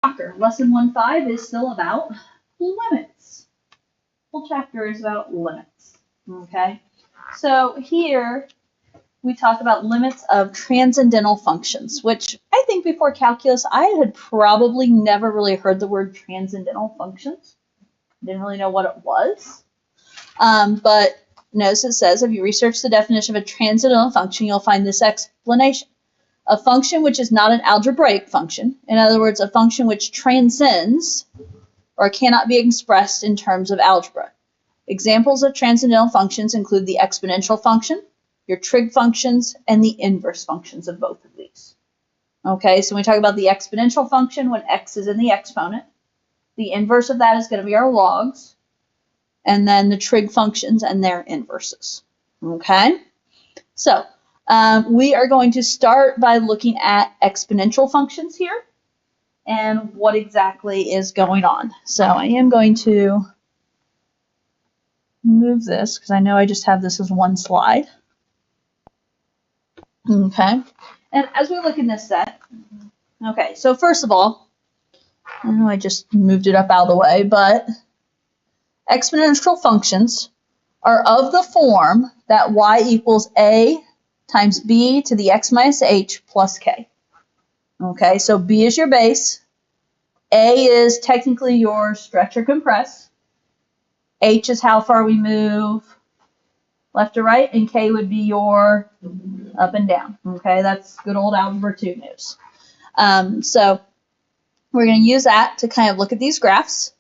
Shocker, lesson 1.5 is still about limits. Whole chapter is about limits. Okay, so here we talk about limits of transcendental functions, which I think before calculus I had probably never really heard the word transcendental functions. Didn't really know what it was. But notice it says, if you research the definition of a transcendental function, you'll find this explanation. A function which is not an algebraic function, in other words, a function which transcends or cannot be expressed in terms of algebra. Examples of transcendental functions include the exponential function, your trig functions, and the inverse functions of both of these. Okay, so when we talk about the exponential function, when x is in the exponent, the inverse of that is going to be our logs, and then the trig functions and their inverses. Okay, so we are going to start by looking at exponential functions here and what exactly is going on. So I am going to move this because I know I just have this as one slide. Okay, and as we look in this set, okay, so first of all, I know I just moved it up out of the way, but exponential functions are of the form that y equals a times b to the x minus h plus k. Okay, so b is your base, a is technically your stretch or compress, h is how far we move left to right, and k would be your up and down. Okay, that's good old Algebra 2 news. So we're going to use that to kind of look at these graphs.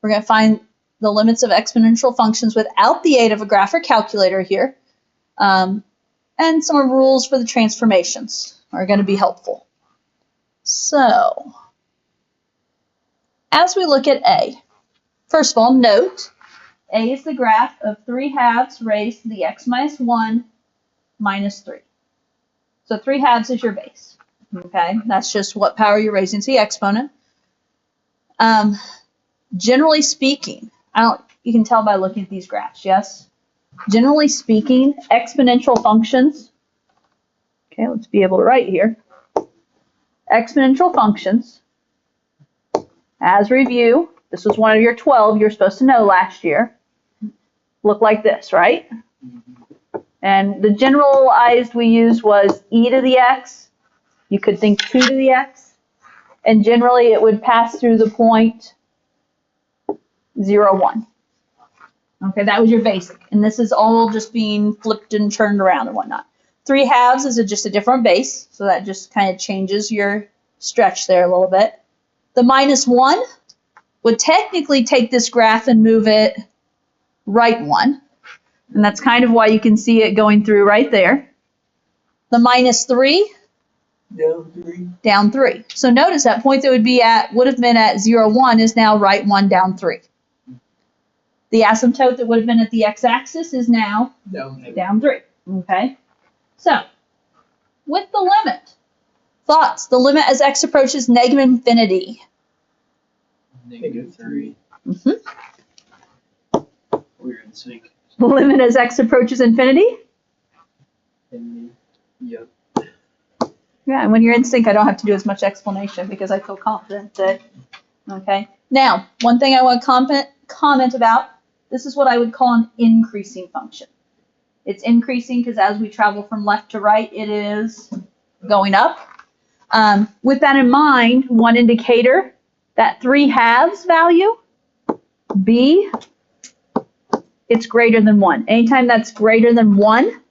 We're going to find the limits of exponential functions without the aid of a graph or calculator here. And some rules for the transformations are going to be helpful. So, as we look at A, first of all, note, A is the graph of 3/2 raised to the x minus 1 minus 3. So 3/2 is your base. Okay, that's just what power you're raising to the exponent. Generally speaking, you can tell by looking at these graphs, yes? Generally speaking, exponential functions, okay, let's be able to write here. Exponential functions, as review, this was one of your 12 you're supposed to know last year, look like this, right? And the generalized we used was e to the x. You could think 2 to the x. And generally it would pass through the point 0, 1. Okay, that was your basic. And this is all just being flipped and turned around and whatnot. 3/2 is just a different base, so that just kind of changes your stretch there a little bit. The minus 1 would technically take this graph and move it right 1. And that's kind of why you can see it going through right there. The minus 3, down 3. Down 3. So notice that point that would have been at 0, 1 is now right 1, down 3. The asymptote that would have been at the x-axis is now down 3. Okay? So, with the limit, thoughts? The limit as x approaches negative infinity. Negative 3. We're in sync. The limit as x approaches infinity? Yep. Yeah, and when you're in sync, I don't have to do as much explanation because I feel confident that, okay? Now, one thing I want to comment about, this is what I would call an increasing function. It's increasing because as we travel from left to right, it is going up. With that in mind, one indicator, that 3/2 value, b, it's greater than 1. Anytime that's greater than 1,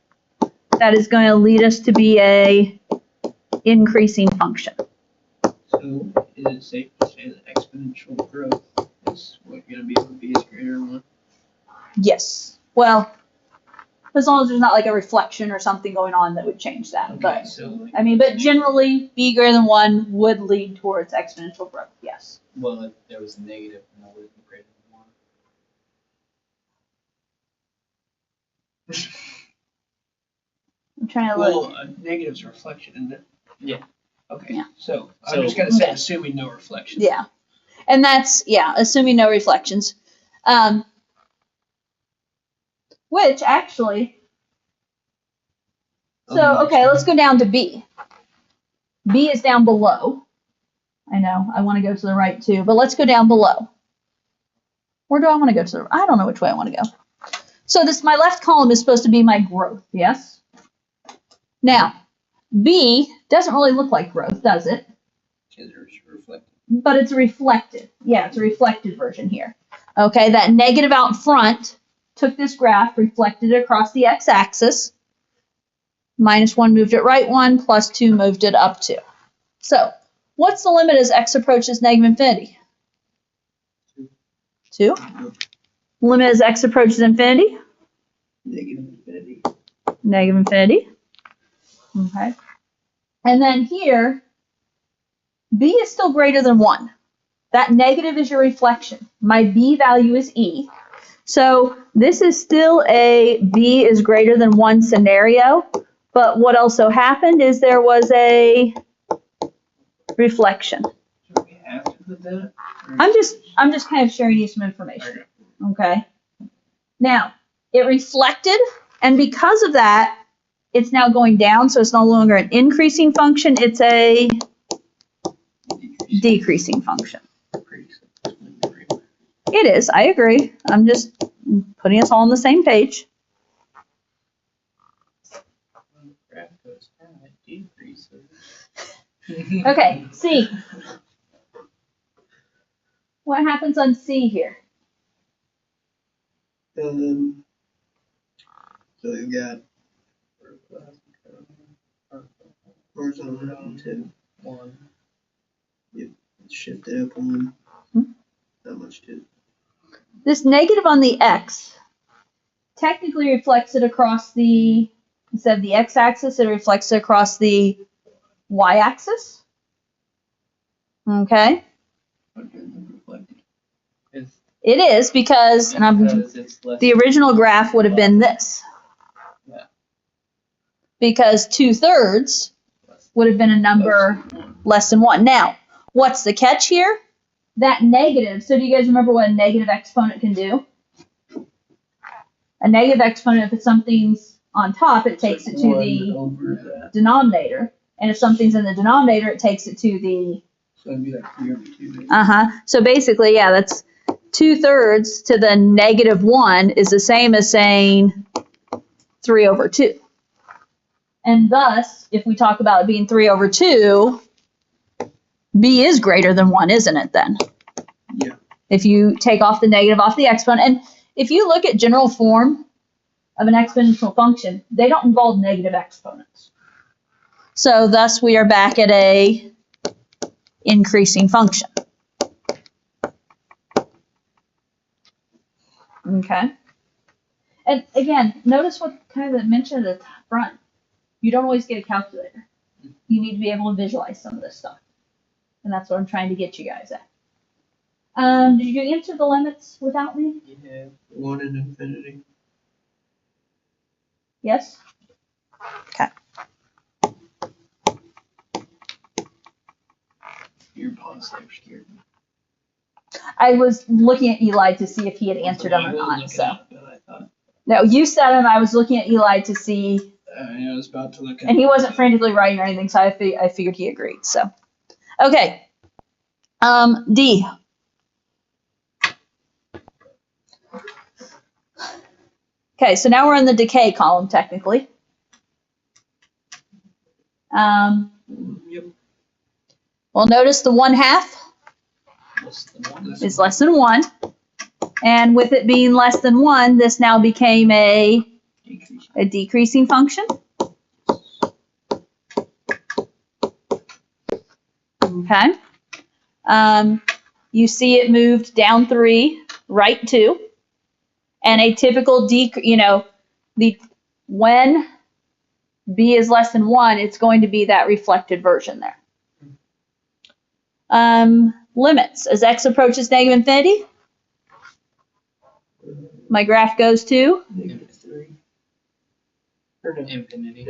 that is going to lead us to be a increasing function. So is it safe to say that exponential growth is what going to be when b is greater than 1? Yes. Well, as long as there's not like a reflection or something going on that would change that. Okay, But so like, I mean, but generally, b greater than 1 would lead towards exponential growth. Yes. Well, if there was a negative, then that would be greater than 1. I'm trying to look. well, a negative's a reflection, isn't it? Yeah. Okay. Yeah. So I'm So- just going to say Okay. assuming no reflection. Yeah. And that's, yeah, assuming no reflections. Which actually, so, okay, let's go down to B. B is down below. I know, I want to go to the right too, but let's go down below. Where do I want to go to the, I don't know which way I want to go. So this, my left column is supposed to be my growth, yes? Now, B doesn't really look like growth, does it? Because it's reflected. But it's reflected. Yeah, it's a reflected version here. Okay, that negative out front took this graph, reflected it across the x-axis. -1 moved it right 1, +2 moved it up 2. So, what's the limit as x approaches negative infinity? 2. Limit as x approaches infinity? Negative infinity. Negative infinity. Okay. And then here, b is still greater than 1. That negative is your reflection. My b value is e. So this is still a b is greater than 1 scenario. But what also happened is there was a reflection. So we have to put that? Or- I'm just kind of sharing you some information. Okay. Now, it reflected, and because of that, it's now going down, so it's no longer an increasing function, it's a decreasing function. It is, I agree. I'm just putting us all on the same page. Graph goes down, it decreases. Okay, C. What happens on C here? So we've got horizontal up 2, 1. Yep, shift it up 1. Not much to it. This negative on the x technically reflects it across the, instead of the x-axis, it reflects it across the y-axis. Okay? What does it reflect? It's It is because, and I'm, because it's less. the original graph would have been this. Yeah. Because 2/3 would have been a number less than 1. Now, what's the catch here? That negative, so do you guys remember what a negative exponent can do? A negative exponent, if it's something's on top, it takes it to the denominator. And if something's in the denominator, it takes it to the... So it'd be like 3/2. So basically, yeah, that's 2/3 to the -1 is the same as saying 3/2. And thus, if we talk about it being 3/2, b is greater than 1, isn't it then? Yeah. If you take off the negative off the exponent. And if you look at general form of an exponential function, they don't involve negative exponents. So thus we are back at a increasing function. Okay. And again, notice what kind of mentioned at the front. You don't always get a calculator. You need to be able to visualize some of this stuff. And that's what I'm trying to get you guys at. Did you answer the limits without me? Yeah. 1 in infinity. Yes? Okay. Your pause there scared me. I was looking at Eli to see if he had answered them or I was not. looking So at it, but I thought no, you said them. I was looking at Eli to see, I was about to look at and he it. wasn't frantically writing or anything. So I figured he agreed. So okay. D. Okay, so now we're in the decay column technically. Yep. Well, notice the 1/2 Less than 1. is less than 1. And with it being less than 1, this now became a decreasing function. Okay. You see it moved down 3, right 2. And a typical when b is less than 1, it's going to be that reflected version there. Limits. As x approaches negative infinity, my graph goes to -3. Or no. Infinity.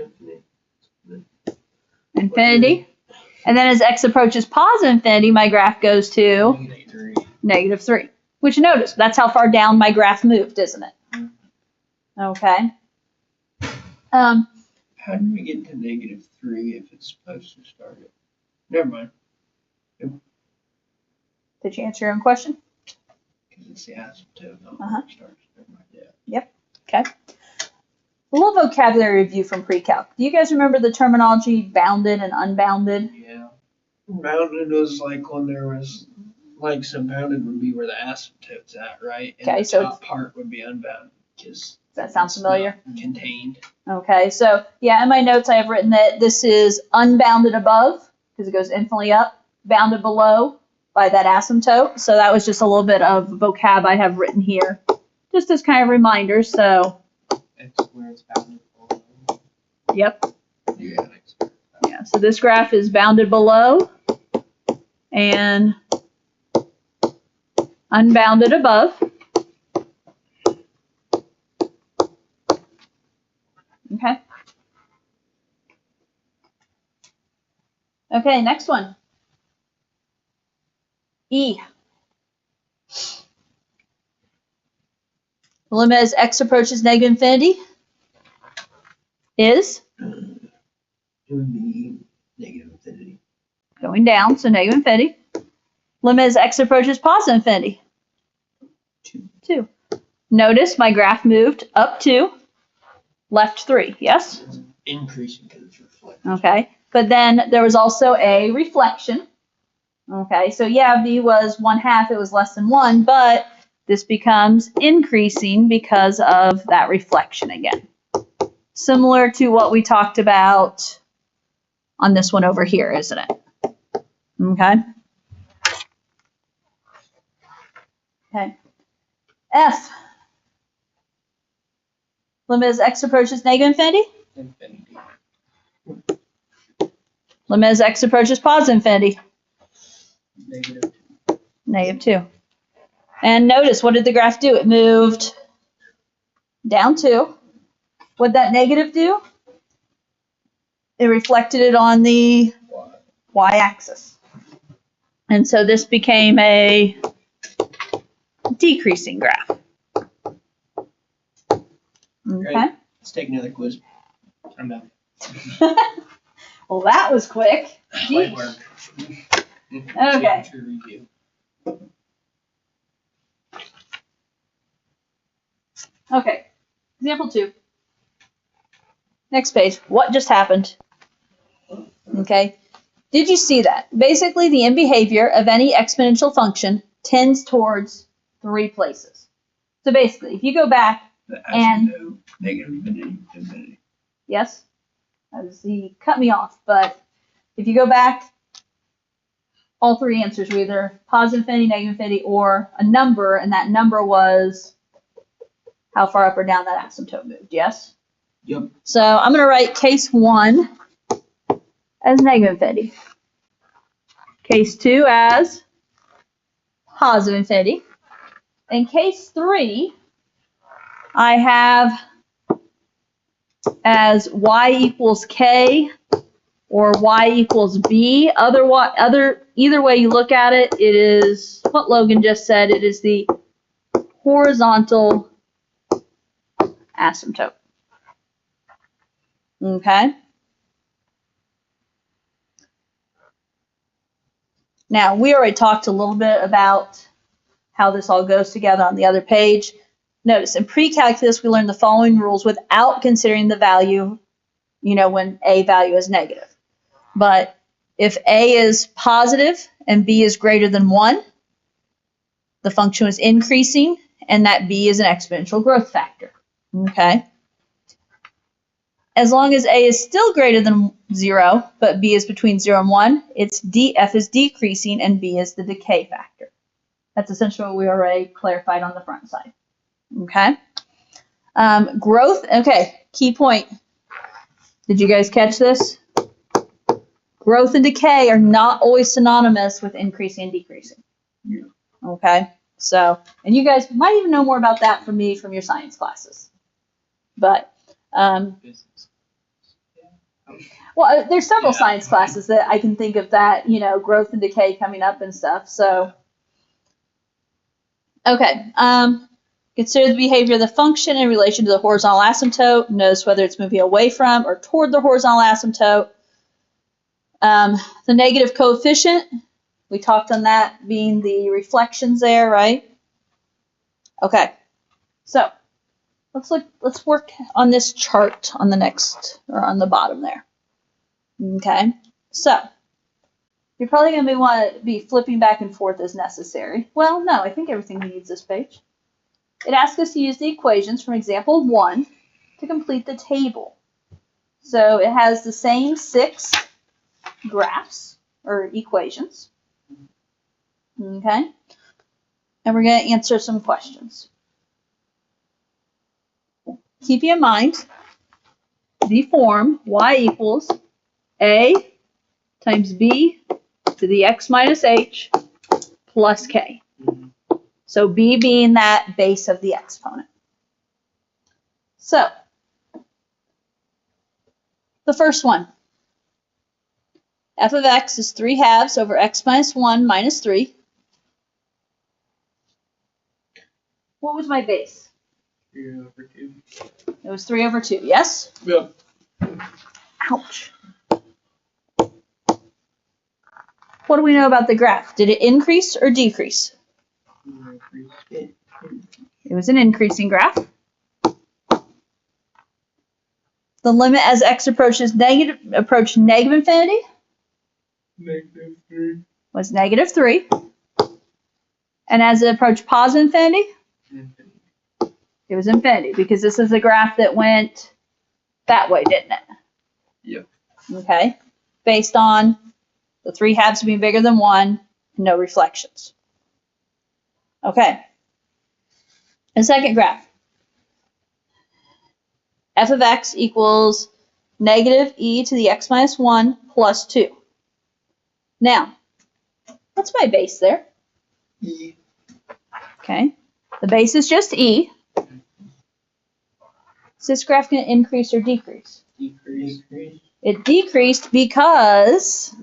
infinity. And then as x approaches positive infinity, my graph goes to -3. -3. Which notice, that's how far down my graph moved, isn't it? Okay. How do we get to -3 if it's supposed to start it? Never mind. Did you answer your own question? Because it's the asymptote, not Uh-huh. where it starts. Never mind. Yeah. Okay. A little vocabulary review from pre-calc. Do you guys remember the terminology bounded and unbounded? Yeah. Bounded was like when there was, like, so bounded would be where the asymptote's at, right? And Okay, the so top part would be unbounded, because Does that sound familiar? contained. Okay, so yeah, in my notes I have written that this is unbounded above, because it goes infinitely up, bounded below by that asymptote. So that was just a little bit of vocab I have written here, just as kind of reminders. So, It's where it's bounded below. yep. Yeah. Yeah, so this graph is bounded below and unbounded above. Okay. Okay, next one. E. The limit as x approaches negative infinity is It would be negative infinity. going down, so negative infinity. Limit as x approaches positive infinity. 2. Notice my graph moved up 2, left 3, yes? It's increasing because it's reflected. Okay, but then there was also a reflection. Okay, so yeah, v was 1/2, it was less than 1, but this becomes increasing because of that reflection again. Similar to what we talked about on this one over here, isn't it? Okay. Okay. F. Limit as x approaches negative infinity. Infinity. Limit as x approaches positive infinity. Negative. Negative 2. And notice, what did the graph do? It moved down 2. What'd that negative do? It reflected it on the y-axis. And so this became a decreasing graph. Okay. Let's take another quiz. I'm done. Well, that was quick. Light work. Okay. Geometry review. Okay. Example 2. Next page. What just happened? Okay. Did you see that? Basically, the end behavior of any exponential function tends towards 3 places. So basically, if you go back, The And- asymptote, negative infinity, infinity. yes, he cut me off, but if you go back, all 3 answers were either positive infinity, negative infinity, or a number, and that number was how far up or down that asymptote moved, yes? Yep. So I'm going to write case 1 as negative infinity. Case 2 as positive infinity. In case 3, I have as y equals k or y equals b. Either way you look at it, it is what Logan just said. It is the horizontal asymptote. Okay. Now, we already talked a little bit about how this all goes together on the other page. Notice, in pre-calculus, we learned the following rules without considering the value, when a value is negative. But if a is positive and b is greater than 1, the function is increasing, and that b is an exponential growth factor. Okay? As long as a is still greater than 0, but b is between 0 and 1, f is decreasing and b is the decay factor. That's essentially what we already clarified on the front side. Okay? Growth, okay, key point. Did you guys catch this? Growth and decay are not always synonymous with increasing and decreasing. Yeah. Okay? So, and you guys might even know more about that from me from your science classes. But, Business. well, there's several Yeah. science classes that I can think of that, growth and decay coming up and stuff. So, okay. Consider the behavior of the function in relation to the horizontal asymptote. Notice whether it's moving away from or toward the horizontal asymptote. The negative coefficient, We talked on that being the reflections there, right? Okay, so let's work on this chart on the next, or on the bottom there. Okay, so you're probably going to want to be flipping back and forth as necessary. Well, no, I think everything needs this page. It asks us to use the equations from example 1 to complete the table. So it has the same 6 graphs or equations. Okay? And we're going to answer some questions. Keep in mind the form y equals a times b to the x minus h plus k. So b being that base of the exponent. So, the first one. F of x is 3 halves over x minus 1 minus 3. What was my base? 3 over 2. It was 3 over 2, yes? Yep. Ouch. What do we know about the graph? Did it increase or decrease? It was an increasing graph. The limit as x approached negative infinity -3. was -3. And as it approached positive infinity, Infinity. it was infinity, because this is a graph that went that way, didn't it? Yep. Okay. Based on the 3 halves being bigger than 1 and no reflections. Okay. The second graph. F of x equals negative e to the x minus 1 plus 2. Now, what's my base there? E. Okay. The base is just e. Is this graph going to increase or decrease? Decrease. It decreased because,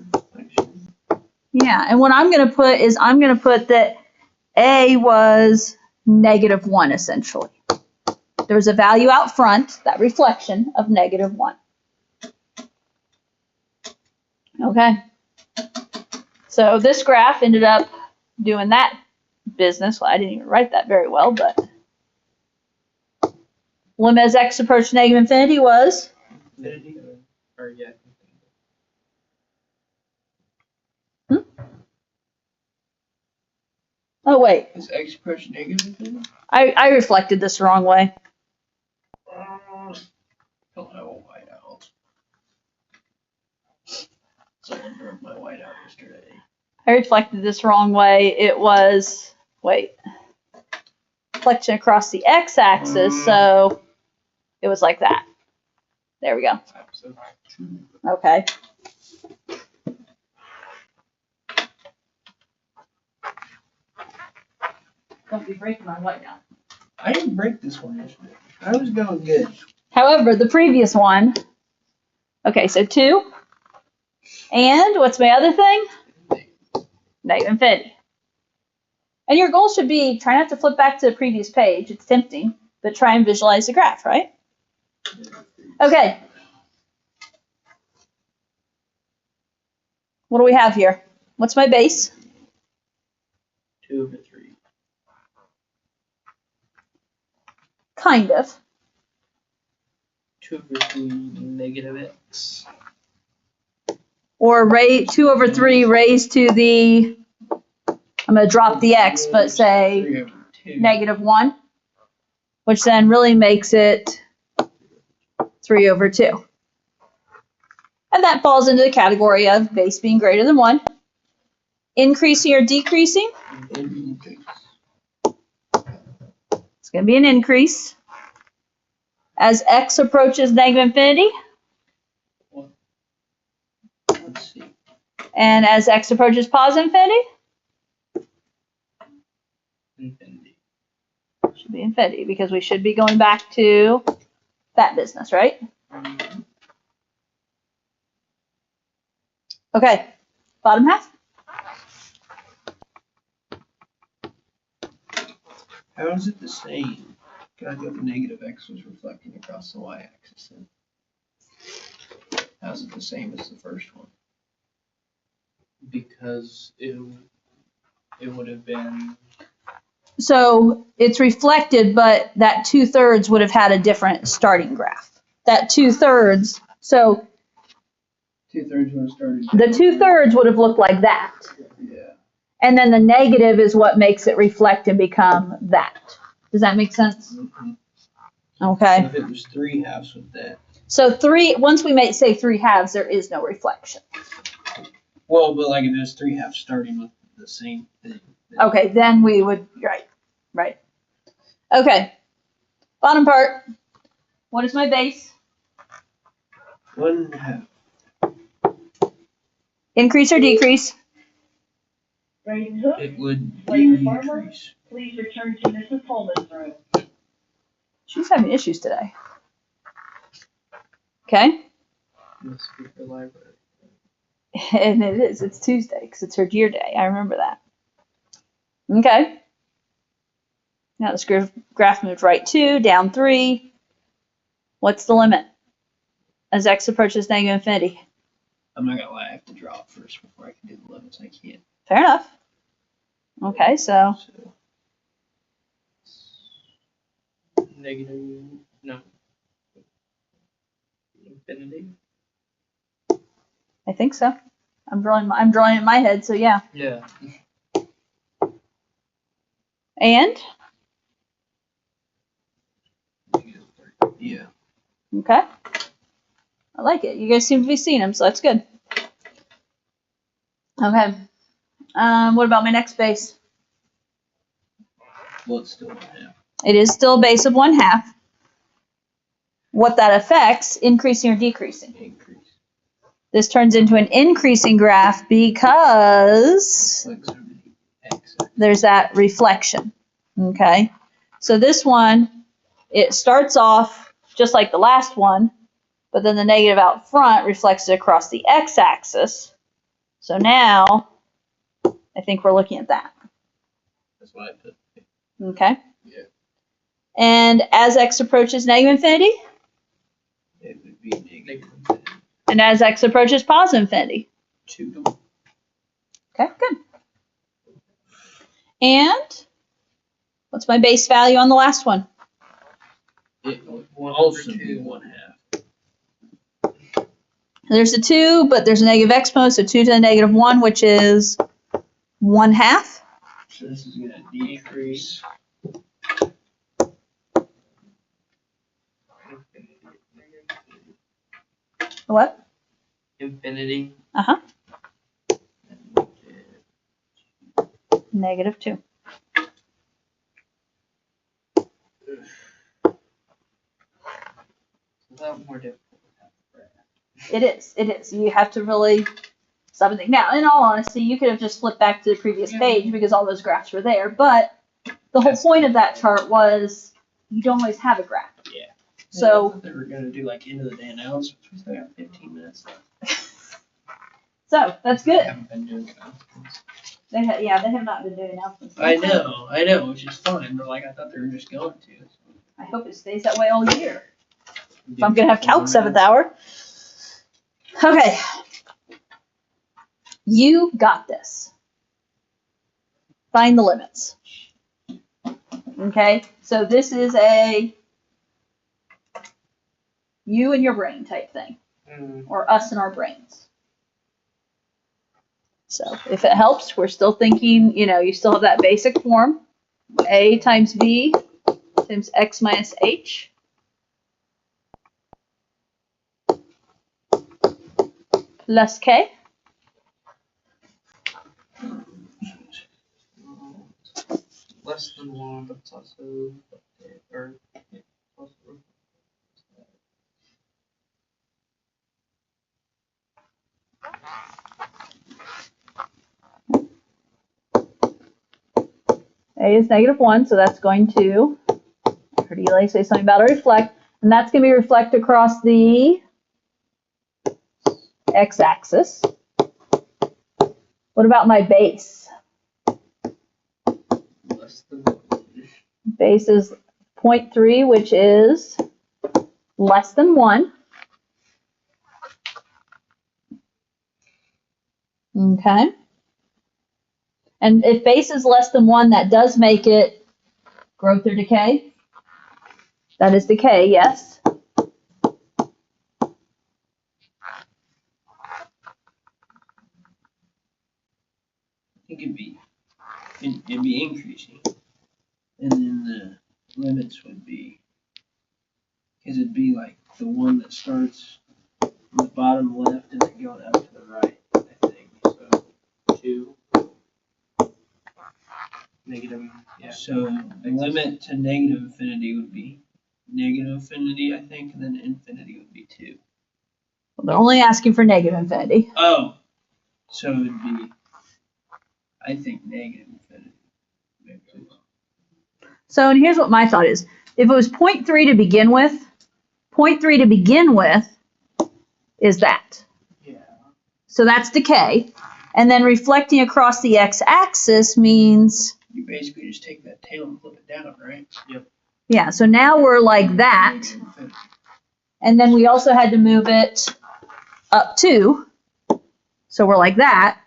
yeah, and what I'm going to put is I'm going to put that a was -1 essentially. There was a value out front, that reflection of -1. Okay. So this graph ended up doing that business. Well, I didn't even write that very well, but limit as x approached negative infinity was Infinity. Or yeah. oh wait, Is x approach negative infinity? I reflected this the wrong way. Don't have a whiteout. Someone broke my whiteout yesterday. I reflected this wrong way. It was, wait, reflection across the x-axis, so it was like that. There we go. Episode 2. Okay. Don't be breaking my whiteout. I didn't break this one yesterday. I was going good. However, the previous one, okay, so 2, and what's my other thing? Negative infinity. And your goal should be, try not to flip back to the previous page, it's tempting, but try and visualize the graph, right? Okay. What do we have here? What's my base? 2 over 3. Kind of. 2 over 3 negative x. Or 2 over 3 raised to the, I'm going to drop the x, but say 3 over 2. -1, which then really makes it 3 over 2. And that falls into the category of base being greater than 1. Increasing or decreasing? Increase. It's going to be an increase. As x approaches negative infinity, Let's see. and as x approaches positive infinity, Infinity. should be infinity, because we should be going back to that business, right? Okay, bottom half. How is it the same? I thought the negative x was reflecting across the y-axis. How's it the same as the first one? Because it would have been, So it's reflected, but that 2/3 would have had a different starting graph. That 2/3, so 2/3 would have started. the 2/3 would have looked like that. Yeah. And then the negative is what makes it reflect and become that. Does that make sense? Mhm. Okay. So if it was 3/2 with that. So once we say 3/2, there is no reflection. Well, but like if it was 3/2 starting with the same thing. Okay, then we would, right. Okay, bottom part. What is my base? 1/2. Increase or decrease? Ready to hook? It would Player farmer? decrease. Please return to Mrs. Holman's room. She's having issues today. Okay, Must be for library. and it is. It's Tuesday because it's her deer day. I remember that. Okay. Now this graph moved right 2, down 3. What's the limit? As x approaches negative infinity. I'm not gonna lie, I have to draw it first before I can do the limits. I can't. Fair enough. Okay, so Negative, no. Infinity? I think so. I'm drawing it in my head, so yeah. Yeah. And Yeah. okay. I like it. You guys seem to be seeing them, so that's good. Okay. What about my next base? Well, it's still 1/2. It is still a base of 1/2. What that affects, increasing or decreasing? Increase. This turns into an increasing graph because Like so many X. there's that reflection. Okay. So this one, it starts off just like the last one, but then the negative out front reflects it across the x-axis. So now, I think we're looking at that. That's what I put. Okay. Yeah. And as x approaches negative infinity, It would be negative infinity. and as x approaches positive infinity. 2 to 1. Okay, good. And what's my base value on the last one? It would also be 1/2. There's a 2, but there's a negative exponent, so 2 to the negative 1, which is 1/2. So this is gonna decrease. What? Infinity. Uh-huh. Negative 2. It's a lot more difficult. It is. You have to really stop and think. Now, in all honesty, you could have just flipped back to the previous page because all those graphs were there, but the whole point of that chart was you don't always have a graph. Yeah. So- I thought they were gonna do like end of the day announcements. We still got 15 minutes left. So, that's I good. haven't been doing announcements. They have not been doing announcements. I know, which is fine, but like I thought they were just going to. I hope it stays that way all year. If I'm going to have calc 7th hour. Okay. You got this. Find the limits. Okay, so this is a you and your brain type thing, or us and our brains. So if it helps, we're still thinking, you still have that basic form, a times b times x minus h. Plus k. Less than 1, but it's also or plus or A is -1, so that's going to, I heard Eli say something about a reflect, and that's going to be reflect across the x-axis. What about my base? less than 1. Base is 0.3, which is less than 1. Okay. And if base is less than 1, that does make it growth or decay. That is decay, yes. I think it'd be increasing. And then the limits would be, because it'd be like the one that starts from the bottom left and then going up to the right, I think. So 2. Negative, yeah. So the limit to negative infinity would be negative infinity, I think, and then infinity would be 2. Well, they're only asking for negative infinity. Oh, so it'd be, I think, negative infinity. So, and here's what my thought is. If it was 0.3 to begin with, 0.3 to begin with is that. Yeah. So that's decay. And then reflecting across the x-axis means, You basically just take that tail and flip it down, right? yeah, so now we're like that. Negative infinity. And then we also had to move it up 2. So we're like that.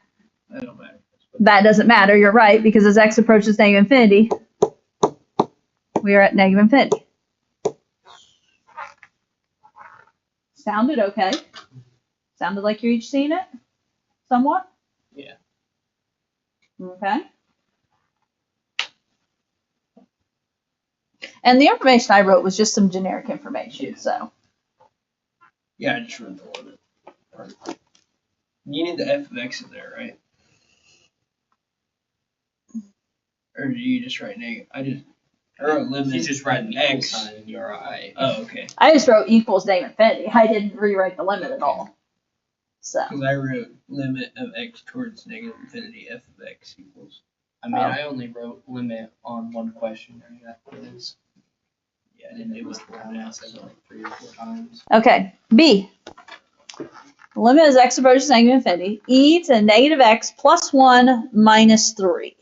That don't matter. That doesn't matter, you're right, because as x approaches negative infinity, we are at negative infinity. Sounded okay. Sounded like you're each seeing it? Somewhat? Yeah. Okay. And the information I wrote was just some generic information, Yeah. so. Yeah, I just wrote the limit. Part. You need the f of x in there, right? Or do you just write negative? I wrote limit. He's just writing the equal x. sign in your eye. Oh, okay. I just wrote equals negative infinity. I didn't rewrite the limit at all. So. Because I wrote limit of x towards negative infinity, f of x equals. I mean, Oh. I only wrote limit on one question during that quiz. Yeah, I And didn't it do was it the for one I now. said So. like 3 or 4 times. Okay, B. The limit as x approaches negative infinity. E to negative x plus 1 minus 3.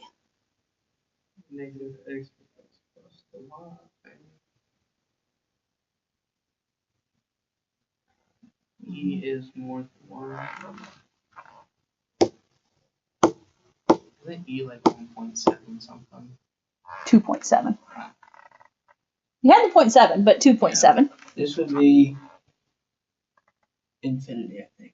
Negative x plus the y. E is more than 1. Isn't E like 1.7 something? 2.7. You had the 0.7, but 2.7. This would be infinity, I think.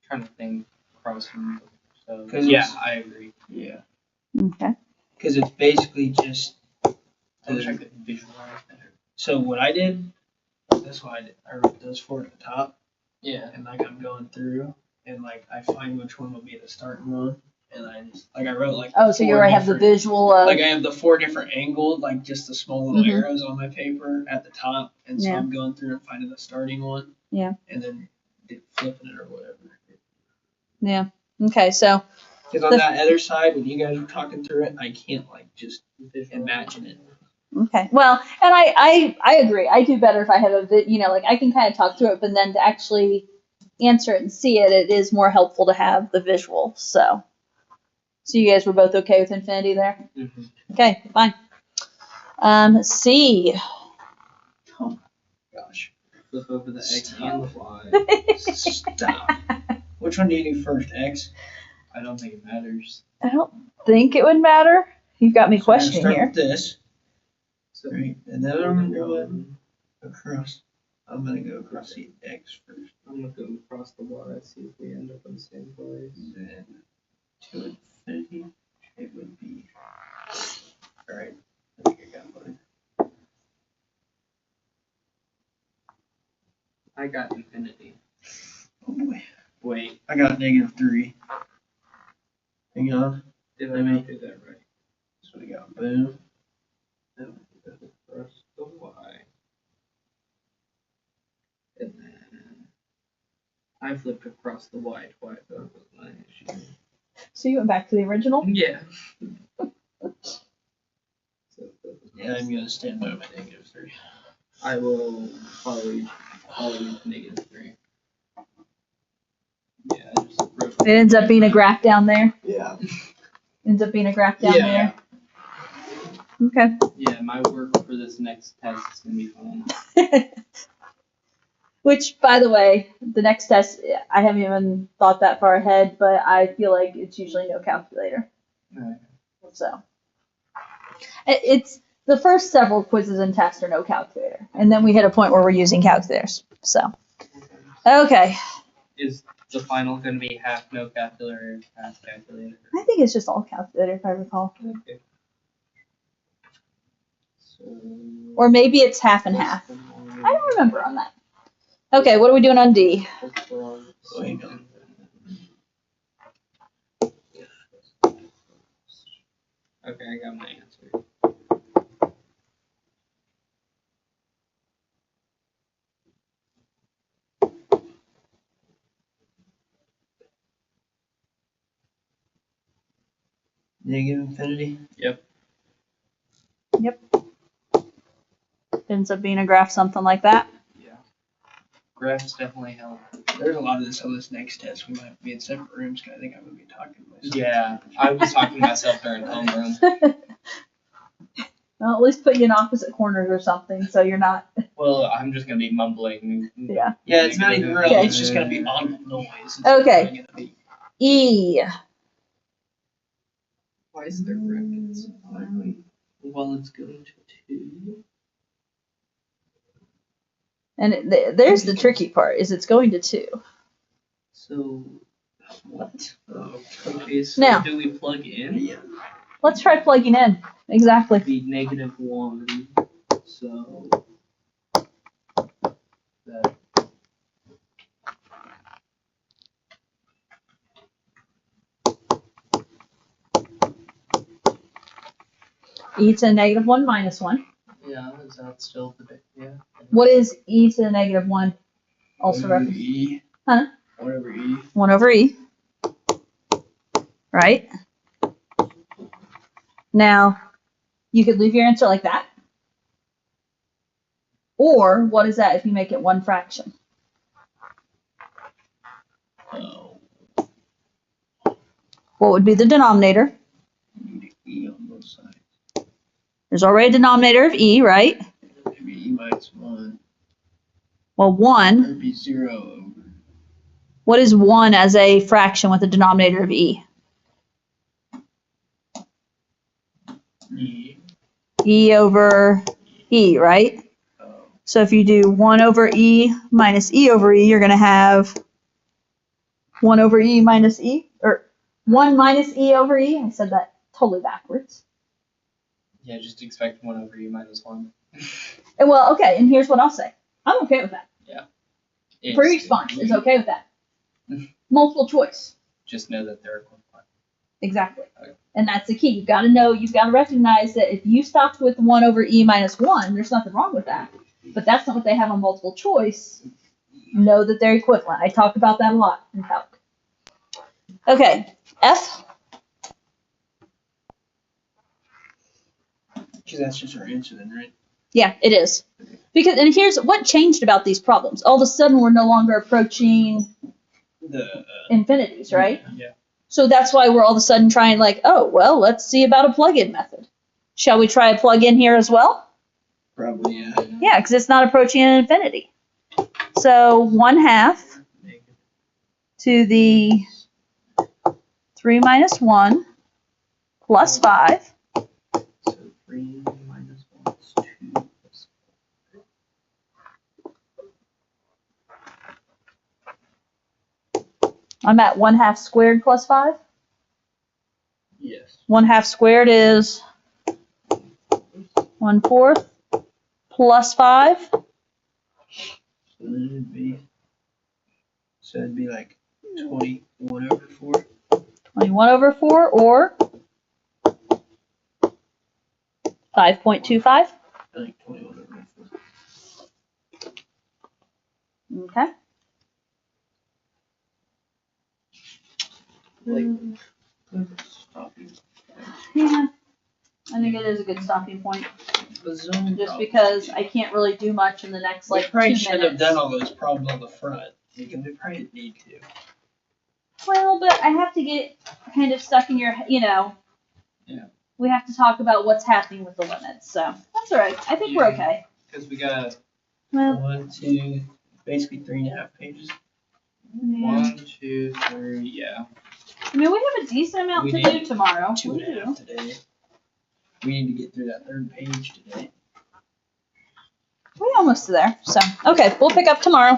Trying to think crossing. So 'Cause yeah, it's- I agree. Yeah. Okay. Because it's basically just. I wish I could visualize better. So what I did, that's why I wrote those 4 at the top, Yeah. and like I'm going through, and like I find which one will be the starting one, and I just like I wrote like. Oh, so you 4 already have the different- visual of. Like I have the 4 different angled, like just the small little Mhm. arrows on my paper at the top, and so Yeah. I'm going through and finding the starting one. Yeah. And then flipping it or whatever. Yeah. Okay, so. Because on that other side, when you guys were talking through it, I can't like just imagine it. Okay. Well, and I agree. I do better if I have like I can kind of talk through it, but then to actually answer it and see it, it is more helpful to have the visual. So you guys were both okay with infinity there? Mm-hmm. Okay, fine. C. Oh my gosh. Flip over the x Stop. and the y. Stop. Which one do you do first? X? I don't think it matters. I don't think it would matter. You've got me So I'm gonna questioning start here. with this. So Right. And then I'm going across. I'm gonna go across the X first. I'm gonna go across the y, see if we end up in the same place. Then to infinity, it would be. Alright. I think I got mine. I got infinity. Oh boy. Wait, I got -3. Hang on. did I Let me- not do that right? So we got boom. Then we go across the y. And then I flipped across the y twice. That was my issue. So you went back to the original? Yeah. Yeah, I'm gonna stand by my -3. I will follow you to -3. Yeah, I just wrote. It ends up being a graph down there. Yeah. Ends up being a graph down Yeah. there. Okay. Yeah, my work for this next test is gonna be fun. Which, by the way, the next test, I haven't even thought that far ahead, but I feel like it's usually no calculator. Right. So it's the first several quizzes and tests are no calculator, and then we hit a point where we're using calculators. So okay, Is the final going to be half no calculator, half calculator? I think it's just all calculator if I recall, Okay. So. or maybe it's half and half. I don't remember on that. Okay, what are we doing on D? Okay, I got my answer. Negative infinity? Ends up being a graph, something like that. Yeah. Graphs definitely help. There's a lot of this on this next test. We might be in separate rooms because I think I'm going to be talking to myself. Yeah, I was talking to myself during homeroom. Well, at least put you in opposite corners or something, so you're not. Well, I'm just gonna be mumbling. Yeah. Yeah, it's not even really. Okay. It's just going to be audible noise. It's Okay. not gonna be- E. Why is there brackets? Well, it's going to 2. And there's the tricky part, is it's going to 2. So, What? oh, okay, so Now. do we plug in? Yeah. Let's try plugging in. Exactly. Be -1, so that E to the negative 1 minus 1. yeah, is that still the big yeah? What is e to the negative 1? Also Whatever reference E. Huh? Whatever E. 1 over e. Right? Now, you could leave your answer like that. Or, what is that if you make it one fraction? Oh. What would be the denominator? Need E on both sides. There's already a denominator of e, right? Maybe E minus 1. Well, 1. Or it'd be 0 over. What is 1 as a fraction with a denominator of e? E. E over e, right? Oh. So if you do 1 over e minus e over e, you're going to have 1 over e minus e, or 1 minus e over e. I said that totally backwards. Yeah, just expect 1 over e minus 1. And well, okay, and here's what I'll say. I'm okay with that. It's Free response is okay with that. Multiple choice. Just know that they're equivalent. Exactly. Okay. And that's the key. You've got to know, you've got to recognize that if you stopped with 1 over e minus 1, there's nothing wrong with that. But that's not what they have on multiple choice. Know that they're equivalent. I talked about that a lot in calc. Okay, F. Because that's just our answer then, right? Yeah, it is. Because, and here's what changed about these problems. All of a sudden, we're no longer approaching The infinities, right? Yeah. So that's why we're all of a sudden trying like, oh, well, let's see about a plug-in method. Shall we try a plug-in here as well? probably, yeah. Yeah, because it's not approaching an infinity. So 1/2 to the 3 minus 1 plus 5. So 3 minus 1 is 2 plus I'm at 1/2 squared plus 5. yes. 1/2 squared is 1/4 plus 5. So then it'd be like 21 over 4. 21 over 4 or 5.25. I think 21 over 4. Okay. Stopping. Yeah. I think it is a good stopping point. The zone Just problem. because I can't really do much in the next We like probably 2 should have minutes. done all those problems on the front. Because we probably didn't need to. Well, but I have to get kind of stuck in your, Yeah. We have to talk about what's happening with the limits. So that's all right. I think we're okay. Because we got Well, 1, 2, basically 3.5 pages. Yeah. 1, 2, 3, yeah. I mean, we have a decent amount We to did do tomorrow. 2.5 today. We need to get through that 3rd page today. We're almost there. So, okay, we'll pick up tomorrow.